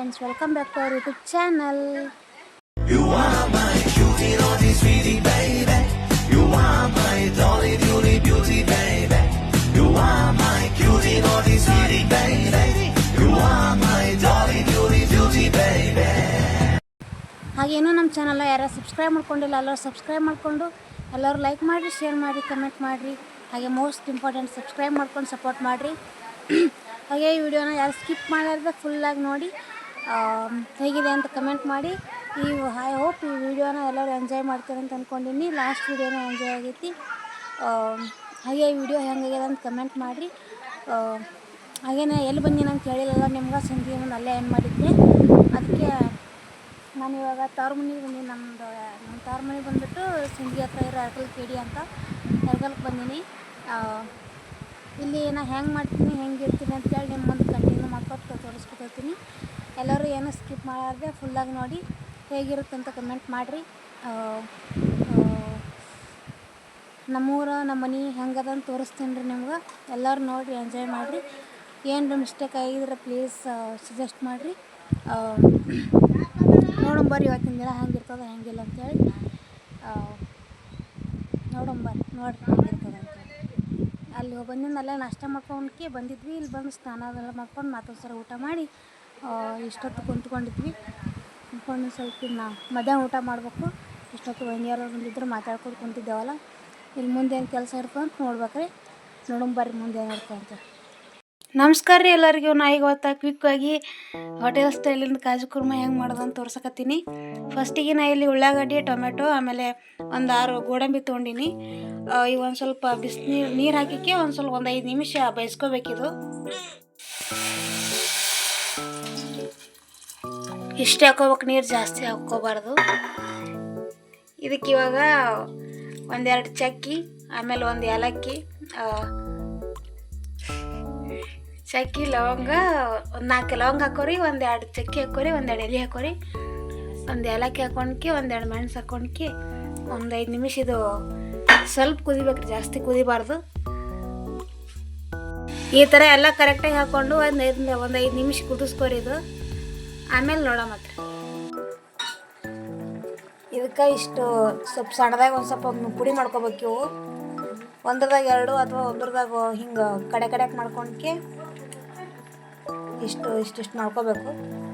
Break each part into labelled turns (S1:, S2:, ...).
S1: friends, welcome back to our YouTube channel.
S2: You are my cutie, naughty, sweetie, baby. You are my dolly, beauty, beauty, baby. You are my cutie, naughty, sweetie, baby. You are my dolly, beauty, beauty, baby.
S1: ಹಾಗೆ ಇನ್ನೂ ನಮ್ಮ channel ಯಾರು subscribe ಮಾಡ್ಕೊಂಡಿಲ್ಲ ಎಲ್ಲರೂ subscribe ಮಾಡಿಕೊಂಡು ಎಲ್ಲರೂ like ಮಾಡಿರಿ, share ಮಾಡಿರಿ, ಕಮೆಂಟ್ ಮಾಡಿರಿ. ಹಾಗೆ ಮೋಸ್ಟ್ ಇಂಪಾರ್ಟೆಂಟ್ ಸಬ್ಸ್ಕ್ರೈಬ್ ಮಾಡ್ಕೊಂಡು ಸಪೋರ್ಟ್ ಮಾಡಿರಿ. ಹಾಗೆ ಈ ವಿಡಿಯೋನ ಯಾರು ಸ್ಕಿಪ್ ಮಾಡಾರ್ದೆ ಫುಲ್ಲಾಗಿ ನೋಡಿ ಹೇಗಿದೆ ಅಂತ ಕಮೆಂಟ್ ಮಾಡಿ. ಐ ಹೋಪ್ ಈ ವಿಡಿಯೋನ ಎಲ್ಲರೂ ಎಂಜಾಯ್ ಮಾಡ್ತಾರೆ ಅಂತ ಅಂದ್ಕೊಂಡಿನಿ. ಲಾಸ್ಟ್ ವಿಡಿಯೋನ ಎಂಜಾಯ್ ಆಗೈತಿ. ಹಾಗೆ ಈ ವಿಡಿಯೋ ಹೆಂಗಾಗ್ಯದ ಅಂತ ಕಮೆಂಟ್ ಮಾಡಿರಿ. ಹಾಗೇನೆ ಎಲ್ಲಿ ಬಂದೀನಿ ಅಂತ ಹೇಳಿಲ್ಲ ನಿಮ್ಗೆ, ಸಂಜೆ ಮುಂದೆ ಅಲ್ಲೇ ಏನು ಮಾಡಿದ್ದೆ. ಅದಕ್ಕೆ ನಾನು ಇವಾಗ ತವ್ರ ಮನೆಗೆ ಬಂದೀನಿ. ನಮ್ಮ ತವ್ರ ಮನೆಗೆ ಬಂದುಬಿಟ್ಟು ಸಿಂಗಿ ಹತ್ರ ಇರೋ ಅರ್ಕಲ್ ಕೇಡಿ ಅಂತ ಅರ್ಕಲ್ಗೆ ಬಂದೀನಿ. ಇಲ್ಲಿ ನಾನು ಹೆಂಗೆ ಮಾಡ್ತೀನಿ, ಹೆಂಗೆ ಇರ್ತೀನಿ ಅಂತೇಳಿ ನಿಮ್ಮ ಮುಂದೆ ಕಂಟಿನ್ಯೂ ಮಾಡ್ಕೊತ ತೋರಿಸ್ಕೊತೀನಿ. ಎಲ್ಲರೂ ಏನೂ ಸ್ಕಿಪ್ ಮಾಡಾರ್ದೆ ಫುಲ್ಲಾಗಿ ನೋಡಿ ಹೇಗಿರುತ್ತೆ ಅಂತ ಕಮೆಂಟ್ ಮಾಡಿರಿ. ನಮ್ಮೂರು ನಮ್ಮ ಮನೆ ಹೆಂಗದ ಅಂತ ತೋರಿಸ್ತೀನಿ ರೀ ನಿಮ್ಗೆ. ಎಲ್ಲರೂ ನೋಡಿರಿ, ಎಂಜಾಯ್ ಮಾಡಿರಿ. ಏನು ಮಿಸ್ಟೇಕ್ ಆಗಿದ್ರೆ ಪ್ಲೀಸ್ ಸಜೆಸ್ಟ್ ಮಾಡಿರಿ. ನೋಡಂಬರ್ರಿ ಇವತ್ತಿನ ದಿನ ಹೆಂಗಿರ್ತದೆ ಹೆಂಗಿಲ್ಲ ಅಂತೇಳಿ. ನೋಡಂಬರ್ರಿ ನೋಡಿರಿ ಹೆಂಗಿರ್ತದೆ ಅಂತೇಳಿ. ಅಲ್ಲಿ ಬಂದಿದ್ದಲ್ಲೇ ನಾಷ್ಟ ಮಾಡ್ಕೊಂಡ್ಕೆ ಬಂದಿದ್ವಿ. ಇಲ್ಲಿ ಬಂದು ಸ್ನಾನ ಅದೆಲ್ಲ ಮಾಡ್ಕೊಂಡು ಮತ್ತೊಂದು ಸಲ ಊಟ ಮಾಡಿ ಇಷ್ಟೊತ್ತು ಕುಂತ್ಕೊಂಡಿದ್ವಿ. ಕುಂತ್ಕೊಂಡು ಸ್ವಲ್ಪ ಮಧ್ಯಾಹ್ನ ಊಟ ಮಾಡಬೇಕು. ಇಷ್ಟೊತ್ತು ಬಂದಿಯಾರು ಬಂದಿದ್ರು ಮಾತಾಡ್ಕೊಂಡು ಕುಂತಿದ್ದೇವಲ್ಲ. ಇಲ್ಲಿ ಮುಂದೆ ಏನು ಕೆಲಸ ಇರ್ತದೆ ಅಂತ ನೋಡ್ಬೇಕ್ರಿ. ನೋಡಂಬರ್ರಿ ಮುಂದೆ ಏನಿರ್ತದೆ ಅಂತ. ನಮಸ್ಕಾರ ರೀ ಎಲ್ಲರಿಗೂ. ನಾ ಈಗ ಕ್ವಿಕ್ಕಾಗಿ ಹೋಟೆಲ್ ಸ್ಟೈಲಿಂದ ಕಾಜು ಕುರ್ಮ ಹೆಂಗೆ ಮಾಡೋದು ಅಂತ ತೋರ್ಸಕತ್ತೀನಿ. ಫಸ್ಟಿಗೆ ನಾ ಇಲ್ಲಿ ಉಳ್ಳಾಗಡ್ಡಿ, ಟೊಮೆಟೊ, ಆಮೇಲೆ ಒಂದು 6 ಗೋಡಂಬಿ ತೊಗೊಂಡಿನಿ. ಈಗ ಒಂದು ಸ್ವಲ್ಪ ನೀರು ಹಾಕಿಕ್ಕೆ ಒಂದು 5 ನಿಮಿಷ ಬೇಯಿಸ್ಕೋಬೇಕಿದು. ಇಷ್ಟೇ ಹಾಕೋಬೇಕು, ನೀರು ಜಾಸ್ತಿ ಹಾಕ್ಕೋಬಾರ್ದು. ಇದಕ್ಕೆ ಇವಾಗ 1-2 ಚಕ್ಕಿ, ಆಮೇಲೆ 1 ಏಲಕ್ಕಿ, ಚಕ್ಕಿ, ಲವಂಗ, 4 ಲವಂಗ ಹಾಕೋರಿ, 1-2 ಚಕ್ಕಿ ಹಾಕೋರಿ, 1-2 ಎಲೆ ಹಾಕೋರಿ, 1 ಏಲಕ್ಕಿ ಹಾಕೊಂಡ್ಕಿ, 1-2 ಮೆಣಸು ಹಾಕೊಂಡ್ಕಿ ಒಂದು 5 ನಿಮಿಷ ಇದು ಸ್ವಲ್ಪ ಕುದಿಬೇಕ್ರಿ, ಜಾಸ್ತಿ ಕುದಿಬಾರ್ದು. ಈ ಥರ ಎಲ್ಲ ಕರೆಕ್ಟಾಗಿ ಹಾಕ್ಕೊಂಡು ಒಂದು 5 ನಿಮಿಷ ಕುದಿಸ್ಕೋರಿ ಇದು. ಆಮೇಲೆ ನೋಡ ಮಾತ್ರ ಇದಕ್ಕೆ ಇಷ್ಟು ಸ್ವಲ್ಪ ಸಣ್ಣದಾಗ ಒಂದು ಸ್ವಲ್ಪ ಪುಡಿ ಮಾಡ್ಕೋಬೇಕು. ಇವು ಒಂದ್ರದಾಗ 2 ಅಥವಾ ಒಂದ್ರದಾಗ ಹಿಂಗೆ ಕಡೆಗೆ ಮಾಡ್ಕೊಂಡ್ಕೆ ಇಷ್ಟಿಷ್ಟು ಮಾಡ್ಕೋಬೇಕು.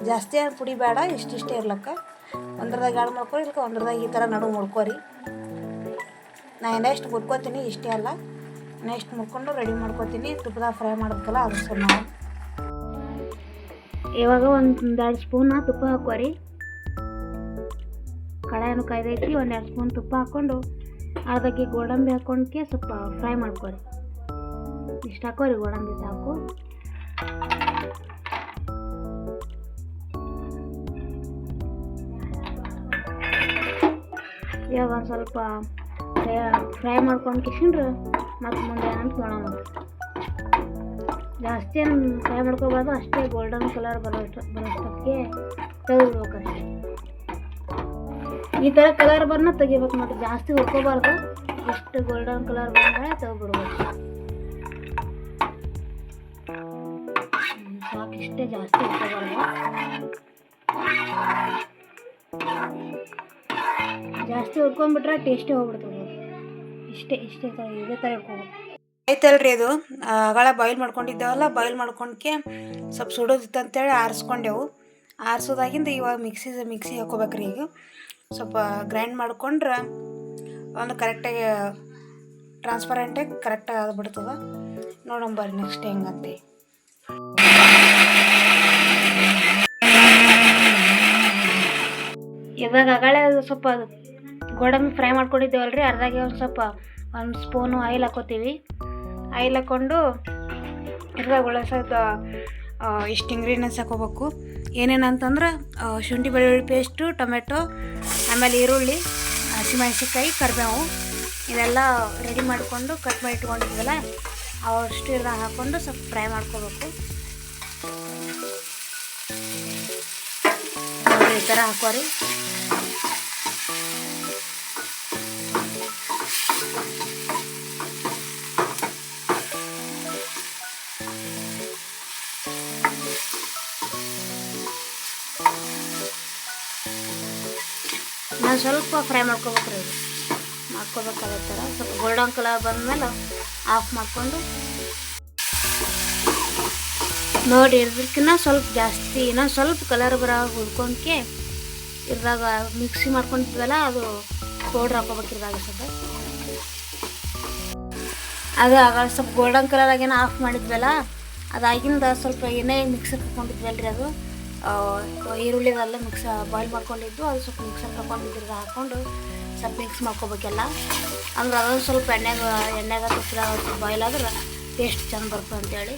S1: ಜಾಸ್ತಿ ಪುಡಿ ಬೇಡ, ಇಷ್ಟಿಷ್ಟೇ ಇರ್ಲಕ್ಕ. ಒಂದ್ರದಾಗ 2 ಮಾಡ್ಕೊರಿ, ಇಲ್ಕ ಒಂದ್ರದಾಗ ಈ ಥರ ನಡು ಮುಡ್ಕೋರಿ. ನಾನು ನೆಕ್ಸ್ಟ್ ಮುರ್ಕೋತೀನಿ, ಇಷ್ಟೇ ಅಲ್ಲ ನೆಕ್ಸ್ಟ್ ಮುರ್ಕೊಂಡು ರೆಡಿ ಮಾಡ್ಕೋತೀನಿ. ತುಪ್ಪದಾಗ ಫ್ರೈ ಮಾಡ್ಬೇಕಲ್ಲ ಅದು ಸ್ವಲ್ಪ ನಾವು ಇವಾಗ 1-2 ಸ್ಪೂನ್ ತುಪ್ಪ ಹಾಕೋರಿ. ಕಡಾಯನ್ನು ಕಾಯ್ದೈತಿ. 1-2 ಸ್ಪೂನ್ ತುಪ್ಪ ಹಾಕ್ಕೊಂಡು ಅದಕ್ಕೆ ಗೋಡಂಬಿ ಹಾಕೊಂಡ್ಕೆ ಸ್ವಲ್ಪ ಫ್ರೈ ಮಾಡ್ಕೊರಿ. ಇಷ್ಟು ಹಾಕೋರಿ, ಗೋಡಂಬಿ ಸಾಕು. ಇವಾಗ ಒಂದು ಸ್ವಲ್ಪ ಫ್ರೈ ಮಾಡ್ಕೊಂಡು ಕಿಶಿಂಡ್ರೆ ಮತ್ತು ಮುಂದೆ ಏನಂತ ನೋಡೋಣ. ಜಾಸ್ತಿ ಏನು ಫ್ರೈ ಮಾಡ್ಕೋಬಾರ್ದು, ಅಷ್ಟೇ ಗೋಲ್ಡನ್ ಕಲರ್ ಬರೋಷ್ಟಕ್ಕೆ ತೆಗೆದ್ಬಿಡ್ಬೇಕಷ್ಟೇ. ಈ ಥರ ಕಲರ್ ಬರೋಣ ತೆಗಿಬೇಕು, ಮತ್ತು ಜಾಸ್ತಿ ಹುರ್ಕೋಬಾರ್ದು. ಎಷ್ಟು ಗೋಲ್ಡನ್ ಕಲರ್ ಬಂದರೆ ತೆಗೆದ್ಬಿಡ್ಬೇಕು. ಸಾಕು, ಇಷ್ಟೇ, ಜಾಸ್ತಿ ಹುರ್ಕೋಬಾರ್ದು. ಜಾಸ್ತಿ ಹುರ್ಕೊಂಡ್ಬಿಟ್ರೆ ಟೇಸ್ಟೇ ಹೋಗ್ಬಿಡ್ತದೆ. ಇಷ್ಟೇ ಇದೇ ಥರ ಇಟ್ಕೋಬೇಕು. ಆಯ್ತಲ್ರಿ, ಇದು ಆಗಳ ಬಾಯ್ಲ್ ಮಾಡ್ಕೊಂಡಿದ್ದೇವಲ್ಲ, ಬಾಯ್ಲ್ ಮಾಡ್ಕೊಂಡ್ಕೆ ಸ್ವಲ್ಪ ಸುಡೋದಿತ್ತು ಅಂತೇಳಿ ಆರಿಸ್ಕೊಂಡೆವು. ಆರಿಸೋದಾಗಿಂದ ಇವಾಗ ಮಿಕ್ಸಿ ಹಾಕೋಬೇಕ್ರಿ. ಈಗ ಸ್ವಲ್ಪ ಗ್ರೈಂಡ್ ಮಾಡ್ಕೊಂಡ್ರೆ ಒಂದು ಕರೆಕ್ಟಾಗಿ ಟ್ರಾನ್ಸ್ಪರೆಂಟಾಗಿ ಕರೆಕ್ಟಾಗಿ ಆಗ್ಬಿಡ್ತದೆ. ನೋಡಂಬರ್ರಿ ನೆಕ್ಸ್ಟ್ ಹೆಂಗಂತೆ. ಇವಾಗ ಆಗಳೇ ಸ್ವಲ್ಪ ಗೋಡಂಬಿ ಫ್ರೈ ಮಾಡ್ಕೊಂಡಿದ್ದೇವಲ್ರಿ, ಅರ್ಧಾಗೆ ಒಂದು ಸ್ವಲ್ಪ 1 ಸ್ಪೂನು ಆಯಿಲ್ ಹಾಕೋತೀವಿ. ಆಯಿಲ್ ಹಾಕ್ಕೊಂಡು ಇದ್ರಾಗ ಉಳ್ಳಸದ ಇಷ್ಟು ಇಂಗ್ರೀಡಿಯೆಂಟ್ಸ್ ಹಾಕೋಬೇಕು. ಏನೇನಂತಂದ್ರೆ ಶುಂಠಿ ಬೆಳ್ಳುಳ್ಳಿ ಪೇಸ್ಟು, ಟೊಮೆಟೊ, ಆಮೇಲೆ ಈರುಳ್ಳಿ, ಹಸಿಮೆಣ್ಸಿನ್ಕಾಯಿ, ಕರಿಬೇವು ಇದೆಲ್ಲ ರೆಡಿ ಮಾಡಿಕೊಂಡು ಕಟ್ ಮಾಡಿ ಇಟ್ಕೊಂಡಿದ್ವಲ್ಲ ಅವಷ್ಟು ಇದ್ರಾಗ ಹಾಕ್ಕೊಂಡು ಸ್ವಲ್ಪ ಫ್ರೈ ಮಾಡ್ಕೋಬೇಕು. ಈ ಥರ ಹಾಕೋರಿ. ನಾನು ಸ್ವಲ್ಪ ಫ್ರೈ ಮಾಡ್ಕೊಬೇಕ್ರಿ ಇದು ಮಾಡ್ಕೋಬೇಕಾದ ಥರ ಸ್ವಲ್ಪ ಗೋಲ್ಡನ್ ಕಲರ್ ಬಂದಮೇಲೆ ಆಫ್ ಮಾಡಿಕೊಂಡು ನೋಡಿ ಇರೋದಕ್ಕಿಂತ ಸ್ವಲ್ಪ ಜಾಸ್ತಿ ಇನ್ನೊಂದು ಸ್ವಲ್ಪ ಕಲರ್ ಬರೋ ಹುಡ್ಕೊಂಡ್ಕೆ ಇದ್ರಾಗ ಮಿಕ್ಸಿ ಮಾಡ್ಕೊಂಡಿದ್ವಲ್ಲ ಅದು ಪೌಡ್ರ್ ಹಾಕೋಬೇಕು ಇದ್ರಾಗ ಸ್ವಲ್ಪ ಅದು ಆಗ ಸ್ವಲ್ಪ ಗೋಲ್ಡನ್ ಕಲರ್ ಆಗೇನೋ ಆಫ್ ಮಾಡಿದ್ವಲ್ಲ ಅದಾಗಿಂದ ಸ್ವಲ್ಪ ಏನೇ ಮಿಕ್ಸರ್ ಹಾಕ್ಕೊಂಡಿದ್ವಲ್ರಿ ಅದು ಈರುಳ್ಳಿದೆಲ್ಲ ಬಾಯ್ಲ್ ಮಾಡ್ಕೊಂಡಿದ್ದು ಅದು ಸ್ವಲ್ಪ ಮಿಕ್ಸರ್ ಹಾಕೊಂಡಿದ್ರಾಗ ಹಾಕ್ಕೊಂಡು ಸ್ವಲ್ಪ ಮಿಕ್ಸ್ ಮಾಡ್ಕೋಬೇಕೆಲ್ಲ ಅಂದ್ರೆ ಅದೊಂದು ಸ್ವಲ್ಪ ಎಣ್ಣೆಗ ತುಪ್ಪದಾಗ ಬಾಯ್ಲ್ ಆದ್ರೆ ಟೇಸ್ಟ್ ಚೆಂದ ಬರ್ತದೆ ಅಂತೇಳಿ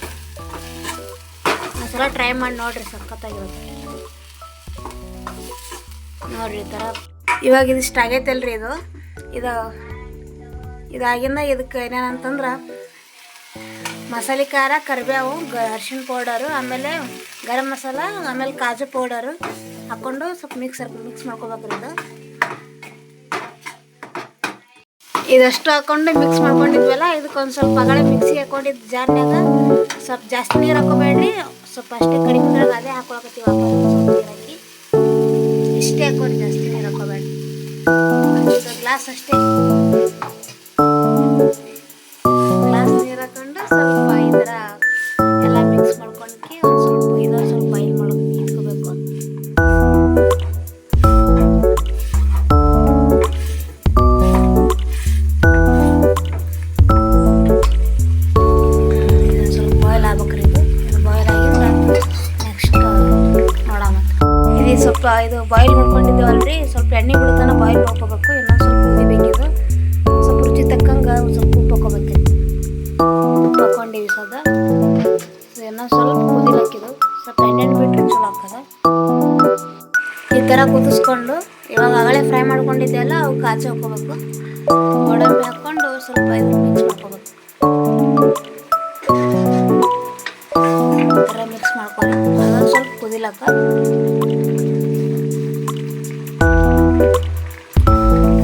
S1: ಒಂದ್ಸಲ ಟ್ರೈ ಮಾಡಿ ನೋಡಿರಿ ಸಖತ್ತಾಗಿರುತ್ತೆ ನೋಡಿರಿ ಈ ಥರ ಇವಾಗ ಇದಿಷ್ಟು ಆಗೈತಲ್ರಿ ಇದಾಗಿಂದ ಇದಕ್ಕೆ ಏನೇನಂತಂದ್ರೆ ಮಸಾಲೆ ಖಾರ ಕರಿಬೇವು ಅರಿಶಿಣ ಪೌಡರು ಆಮೇಲೆ ಗರಂ ಮಸಾಲ ಆಮೇಲೆ ಕಾಜು ಪೌಡರು ಹಾಕ್ಕೊಂಡು ಸ್ವಲ್ಪ ಮಿಕ್ಸ್ ಮಾಡ್ಕೋಬೇಕ್ರಿ ಇದಷ್ಟು ಹಾಕ್ಕೊಂಡು ಮಿಕ್ಸ್ ಮಾಡ್ಕೊಂಡಿದ್ವಲ್ಲ ಇದಕ್ಕೊಂದು ಸ್ವಲ್ಪ ಅಗಳೆ ಮಿಕ್ಸಿಗೆ ಹಾಕೊಂಡಿದ್ದು ಜಾರ್ನ್ಯಾಗ ಸ್ವಲ್ಪ ಜಾಸ್ತಿ ನೀರು ಹಾಕೋಬೇಡ್ರಿ ಸ್ವಲ್ಪ ಅಷ್ಟೇ ಕಡಿಮೆ ನೀರಾಗ ಅದೇ ಹಾಕೊಳಕತ್ತೀವಿ ಸ್ವಲ್ಪ ನೀರು ಹಾಕಿ ಇಷ್ಟೇ ಹಾಕೋರಿ ಜಾಸ್ತಿ ನೀರು ಹಾಕೋಬೇಡ್ರಿ ಗ್ಲಾಸ್ ಅಷ್ಟೇ ಗ್ಲಾಸ್ ನೀರು ಹಾಕೊಂಡು ಸ್ವಲ್ಪ ಈ ಥರ ಎಲ್ಲ ಮಿಕ್ಸ್ ಮಾಡ್ಕೊಂಡ್ಕೆ ಒಂದು ಸ್ವಲ್ಪ ಬಾಯ್ಲ್ ಇಟ್ಕೋಬೇಕು ಸ್ವಲ್ಪ ಬಾಯ್ಲ್ ಆಗ್ಬೇಕ್ರಿ ಇದು ಬಾಯ್ಲ್ ಆಗಿದ್ರೆ ನೆಕ್ಸ್ಟ್ ನೋಡೋಣ ಇದು ಸ್ವಲ್ಪ ಇದು ಬಾಯ್ಲ್ ಮಾಡ್ಕೊಂಡಿದ್ದೇವಲ್ರಿ ಸ್ವಲ್ಪ ಎಣ್ಣೆ ಬಿಡ್ತಾನೆ ಬಾಯ್ಲ್ ಮಾಡ್ಕೋಬೇಕು ಇನ್ನೊಂದು ಸ್ವಲ್ಪ ಕುದಿಬೇಕಿದು ಸ್ವಲ್ಪ ರುಚಿ ತಕ್ಕಂಗೆ ಸ್ವಲ್ಪ ಉಪ್ಪು ಹಾಕೋಬೇಕ್ರಿ ಉಪ್ಪು ಹಾಕೊಂಡಿವಿ ಸದ ಇನ್ನೊಂದು ಸ್ವಲ್ಪ ಕುದಿಲಾಕಿದು ಸ್ವಲ್ಪ ಎಣ್ಣೆ ಬಿಟ್ಟರೆ ಚಲೋ ಹಾಕದ ಈ ಥರ ಕುದಿಸ್ಕೊಂಡು ಇವಾಗ ಆಗಲೇ ಫ್ರೈ ಮಾಡ್ಕೊಂಡಿದ್ದೆಲ್ಲ ಅವು ಕಾಚಿ ಹಾಕೋಬೇಕು ಗೋಡಂಬಿ ಹಾಕ್ಕೊಂಡು ಸ್ವಲ್ಪ ಇದು ಮಿಕ್ಸ್ ಮಾಡ್ಕೋಬೇಕು ಈ ಥರ ಮಿಕ್ಸ್ ಮಾಡ್ಕೊಂಡು ಅದೊಂದು ಸ್ವಲ್ಪ ಕುದಿಲಾಕ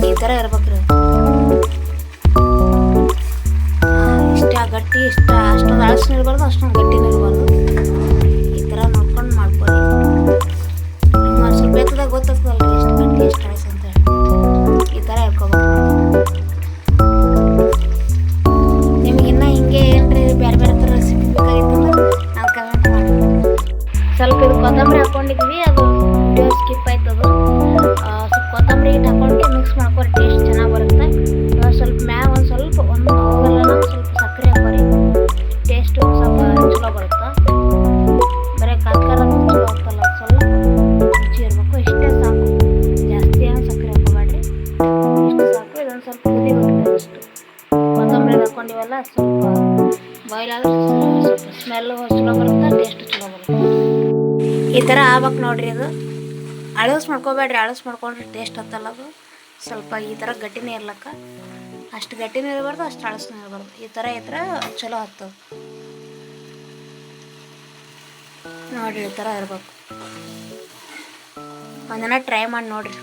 S1: ಈ ಥರ ಇರ್ಬೇಕ್ರಿ ಇಷ್ಟ ಗಟ್ಟಿ ಅಷ್ಟೊಂದು ಅಳಸು ಇರಬಾರ್ದು ಅಷ್ಟೊಂದು ಗಟ್ಟಿನೂ ಇರಬಾರ್ದು ಈ ಥರ ನೋಡ್ಕೊಂಡು ಮಾಡ್ಕೊಳ್ಳಿ ನಿಮ್ಗೆ ಸ್ವಲ್ಪ ಎತ್ತದಾಗ ಗೊತ್ತಾಗ್ತದಲ್ರಿ ಎಷ್ಟು ಗಟ್ಟಿ ಎಷ್ಟು ಅಳಸು ಅಂತ ಹೇಳಿ ಈ ಥರ ಇರ್ಕೋಬೇಕು ನಿಮ್ಗೆ ಇನ್ನೂ ಹಿಂಗೆ ಏನ್ರಿ ಬೇರೆ ಬೇರೆ ಥರ ರೆಸಿಪಿ ಬೇಕಾಗಿತ್ತಂದ್ರೆ ನಾವು ಕಮೆಂಟ್ ಮಾಡಿ ಸ್ವಲ್ಪ ಇದು ಕೊತ್ತಂಬರಿ ಹಾಕ್ಕೊಂಡಿದ್ವಿ ಅದು ವಿಡಿಯೋ ಸ್ಕಿಪ್ ಆಯ್ತದು ಸ್ವಲ್ಪ ಕೊತ್ತಂಬರಿ ಹಿಟ್ಟು ಹಾಕೊಂಡು ಮಿಕ್ಸ್ ಮಾಡ್ಕೊರಿ ಟೇಸ್ಟ್ ಚೆನ್ನಾಗಿ ಬರುತ್ತೆ ಇವಾಗ ಸ್ವಲ್ಪ ಮ್ಯಾಗ ಒಂದು ಸ್ವಲ್ಪ ಹೋಗಲ್ಲ ಸ್ವಲ್ಪ ಸಕ್ಕರೆ ಹಾಕೋರಿ ಟೇಸ್ಟು ಸ್ವಲ್ಪ ಚಲೋ ಬರುತ್ತೆ ಬರೀ ಕಾತ್ಕಾರ ಚಲೋ ಆಗ್ತಲ್ಲ ಸ್ವಲ್ಪ ರುಚಿ ಇರಬೇಕು ಇಷ್ಟೇ ಸಾಕು ಜಾಸ್ತಿ ಏನು ಸಕ್ಕರೆ ಹಾಕೋಬೇಡ್ರಿ ಇಷ್ಟು ಸಾಕು ಇದೊಂದು ಸ್ವಲ್ಪ ಕುದಿಬೇಕು ಅಷ್ಟು ಕೊತ್ತಂಬರಿ ಹಾಕ್ಕೊಂಡಿವಲ್ಲ ಸ್ವಲ್ಪ ಬಾಯ್ಲ್ ಆದ್ರೆ ಸ್ವಲ್ಪ ಸ್ಮೆಲ್ಲು ಚಲೋ ಬರುತ್ತೆ ಟೇಸ್ಟು ಚಲೋ ಬರುತ್ತೆ ಈ ಥರ ಆಗ್ಬೇಕು ನೋಡ್ರಿ ಅದು ಅಳಸ್ ಮಾಡ್ಕೋಬೇಡ್ರಿ ಅಳಸ್ ಮಾಡ್ಕೊಂಡ್ರೆ ಟೇಸ್ಟ್ ಹತ್ತಲ್ಲ ಅದು ಸ್ವಲ್ಪ ಈ ಥರ ಗಟ್ಟಿನೇ ಇರ್ಲಕ್ಕ ಅಷ್ಟು ಗಟ್ಟಿನೂ ಇರಬಾರ್ದು ಅಷ್ಟು ಅಳಸ್ನೂ ಇರಬಾರ್ದು ಈ ಥರ ಚಲೋ ಹತ್ತದ ನೋಡಿರಿ ಈ ಥರ ಇರ್ಬೇಕು ಒಂದಿನ ಟ್ರೈ ಮಾಡಿ ನೋಡಿರಿ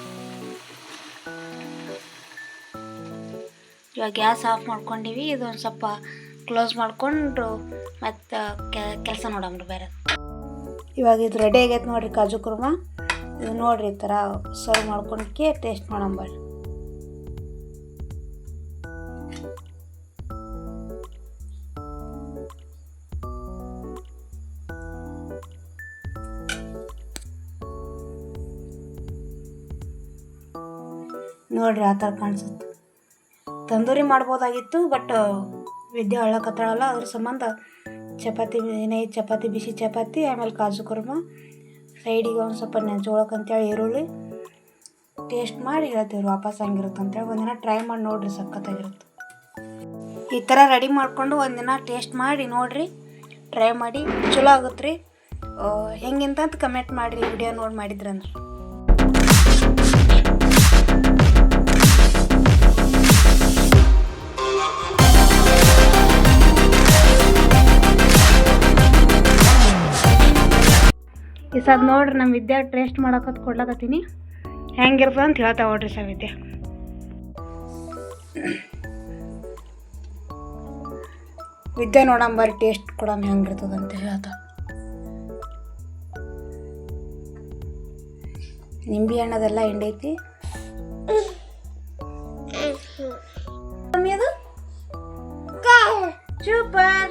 S1: ಇವಾಗ ಗ್ಯಾಸ್ ಆಫ್ ಮಾಡ್ಕೊಂಡಿವಿ ಇದೊಂದು ಸ್ವಲ್ಪ ಕ್ಲೋಸ್ ಮಾಡಿಕೊಂಡು ಮತ್ತು ಕೆಲಸ ನೋಡಮ್ರಿ ಬೇರೆ ಇವಾಗ ಇದು ರೆಡಿ ಆಗೈತೆ ನೋಡಿರಿ ಕಾಜು ಕುರ್ಮಾ ಇದು ನೋಡಿರಿ ಈ ಥರ ಸರ್ವ್ ಮಾಡ್ಕೊಂಡ್ಕೆ ಟೇಸ್ಟ್ ಮಾಡಂಬರ್ರಿ ನೋಡಿರಿ ಆ ಥರ ಕಾಣಿಸುತ್ತೆ ತಂದೂರಿ ಮಾಡ್ಬೋದಾಗಿತ್ತು ಬಟ್ ವಿದ್ಯೆ ಹಳ್ಳಕತ್ತಾಳಲ್ಲ ಅದ್ರ ಸಂಬಂಧ ಚಪಾತಿ ಬಿಸಿ ಚಪಾತಿ ಆಮೇಲೆ ಕಾಜು ಕುರ್ಮ ಸೈಡಿಗೆ ಒಂದು ಸ್ವಲ್ಪ ಜೋಳಕ್ಕಂತೇಳಿ ಈರುಳ್ಳಿ ಟೇಸ್ಟ್ ಮಾಡಿ ಹೇಳ್ತೀವಿ ವಾಪಸ್ ಹಂಗಿರುತ್ತೆ ಅಂತೇಳಿ ಒಂದಿನ ಟ್ರೈ ಮಾಡಿ ನೋಡಿರಿ ಸಖತ್ತಾಗಿರುತ್ತೆ ಈ ಥರ ರೆಡಿ ಮಾಡಿಕೊಂಡು ಒಂದಿನ ಟೇಸ್ಟ್ ಮಾಡಿ ನೋಡಿರಿ ಟ್ರೈ ಮಾಡಿ ಚಲೋ ಆಗುತ್ತೆ ರೀ ಹೆಂಗಿಂತ ಕಮೆಂಟ್ ಮಾಡಿರಿ ವಿಡಿಯೋ ನೋಡಿ ಮಾಡಿದ್ರಂದ್ರೆ ಈ ಸದ್ ನೋಡ್ರಿ ನಮ್ಮ ವಿದ್ಯಾ ಟೇಸ್ಟ್ ಮಾಡಕತ್ ಕೊಡ್ಲಕತ್ತೀನಿ ಹೆಂಗಿರ್ತದೆ ಅಂತ ಹೇಳ್ತಾ ನೋಡ್ರಿ ವಿದ್ಯಾ ವಿದ್ಯಾ ನೋಡಂಬರಿ ಟೇಸ್ಟ್ ಕೊಡಮ್ ಹೆಂಗಿರ್ತದೆ ಅಂತ ಹೇಳ್ತಾ ನಿಂಬೆ ಹಣ್ಣದೆಲ್ಲ ಹಿಂಡೈತಿ ಮಮ್ಮಿ ಅದು ಸೂಪರ್.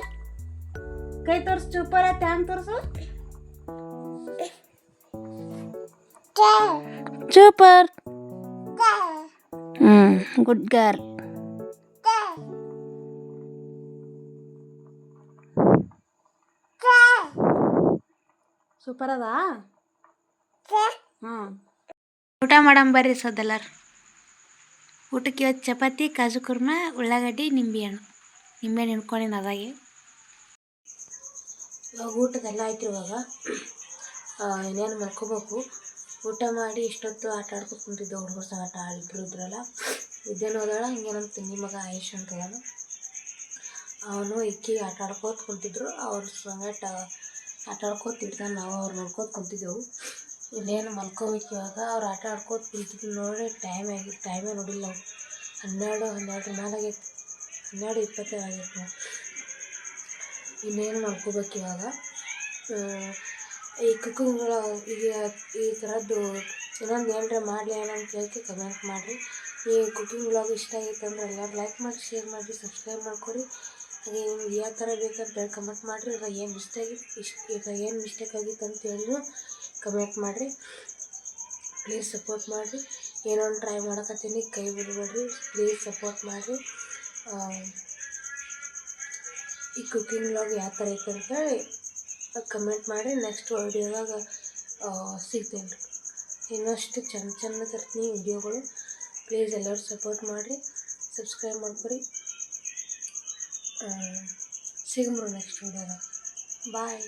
S1: ಕೈ ತೋರ್ಸು, ಸೂಪರ್ ಆಯ್ತು. ಹ್ಯಾಂಗ್ ತೋರ್ಸು, ಸೂಪರ್. Good girl. ಸೂಪರ್ ಅದಾ. ಊಟ ಮಾಡಮ್ ಬರ್ರಿ ಸದ್ದೆಲ್ಲರು. ಊಟಕ್ಕೆ ಇವತ್ತು ಚಪಾತಿ, ಕಾಜು ಕುರ್ಮಾ, ಉಳ್ಳಾಗಡ್ಡಿ, ನಿಂಬೆಹಣ್ಣು ಹಿಂಡ್ಕೊಂಡಿನಿ ಅದಾಗೆ. ಇವಾಗ ಊಟದೆಲ್ಲ ಆಯ್ತು. ಇವಾಗ ಇನ್ನೇನು ಮಲ್ಕೋಬೇಕು. ಊಟ ಮಾಡಿ ಇಷ್ಟೊತ್ತು ಆಟ ಆಡ್ಕೊಂಡು ಕುಂತಿದ್ದೆ. ಹುಡುಗರು ಸಹ ಇಬ್ಬರು ಇದ್ರಲ್ಲ, ವಿದ್ಯಾನು ಹೋದಳ. ಹಿಂಗೆ ನಮ್ಮ ತಂಗಿ ಮಗ ಆಯುಷ್ ಅಂತ ಅವನು ಇಕ್ಕಿ ಆಟ ಆಡ್ಕೋತ ಕುಂತಿದ್ರು. ಅವ್ರ ಸಂಗಟ ಆಟ ಆಡ್ಕೋತಿದ್ದ. ನಾವು ಅವ್ರು ನೋಡ್ಕೋತ ಕುಂತಿದ್ದೆವು. ಇಲ್ಲೇನು ಮಲ್ಕೋಬೇಕು. ಇವಾಗ ಅವ್ರು ಆಟ ಆಡ್ಕೋತ ಕುಂತಿದ್ದು ನೋಡಿ ಟೈಮೇ ನೋಡಿಲ್ಲ ನಾವು. 12 ಮೇಲೆ ಆಗೈತಿ. 12:20 ಆಗೈತಿ ನಾವು. ಇನ್ನೇನು ಮಲ್ಕೋಬೇಕು ಇವಾಗ. ಈ ಕುಕ್ಕಿಂಗ್ ಈಗ ಈ ಥರದ್ದು ಇನ್ನೊಂದು ಏನರ ಮಾಡಲಿ ಏನಂತ ಕೇಳಿ ಕಮೆಂಟ್ ಮಾಡಿರಿ. ಈ ಕುಕ್ಕಿಂಗ್ ವ್ಲಾಗ್ ಇಷ್ಟ ಆಗೈತೆ ಅಂದ್ರೆ ಎಲ್ಲರೂ ಲೈಕ್ ಮಾಡಿ, ಶೇರ್ ಮಾಡಿ, ಸಬ್ಸ್ಕ್ರೈಬ್ ಮಾಡ್ಕೊರಿ. ಹಾಗೆ ನಿಮ್ಗೆ ಯಾವ ಥರ ಬೇಕಂತ ಕಮೆಂಟ್ ಮಾಡಿರಿ. ಇವಾಗ ಏನು ಮಿಸ್ಟೇಕ್ ಆಗಿತ್ತು ಅಂತ ಹೇಳಿ ಕಮೆಂಟ್ ಮಾಡಿರಿ. ಪ್ಲೀಸ್ ಸಪೋರ್ಟ್ ಮಾಡಿರಿ. ಏನೊಂದು ಟ್ರೈ ಮಾಡಕತ್ತೀನಿ, ಕೈ ಬಿಡಬೇಡ್ರಿ. ಪ್ಲೀಸ್ ಸಪೋರ್ಟ್ ಮಾಡಿರಿ. ಈ ಕುಕ್ಕಿಂಗ್ ವ್ಲಾಗ್ ಯಾವ ಥರ ಐತೆ ಅಂತೇಳಿ ಕಮೆಂಟ್ ಮಾಡಿ. ನೆಕ್ಸ್ಟ್ ವಿಡಿಯೋದಾಗ ಸಿಗ್ತೇನೆ ರೀ. ಇನ್ನಷ್ಟು ಚೆಂದ ತರ್ತೀನಿ ವಿಡಿಯೋಗಳು. ಪ್ಲೀಸ್ ಎಲ್ಲರೂ ಸಪೋರ್ಟ್ ಮಾಡಿರಿ, ಸಬ್ಸ್ಕ್ರೈಬ್ ಮಾಡ್ಕೊರಿ. ಸಿಗಮ್ರು ನೆಕ್ಸ್ಟ್ ವಿಡಿಯೋದಾಗ. ಬಾಯ್.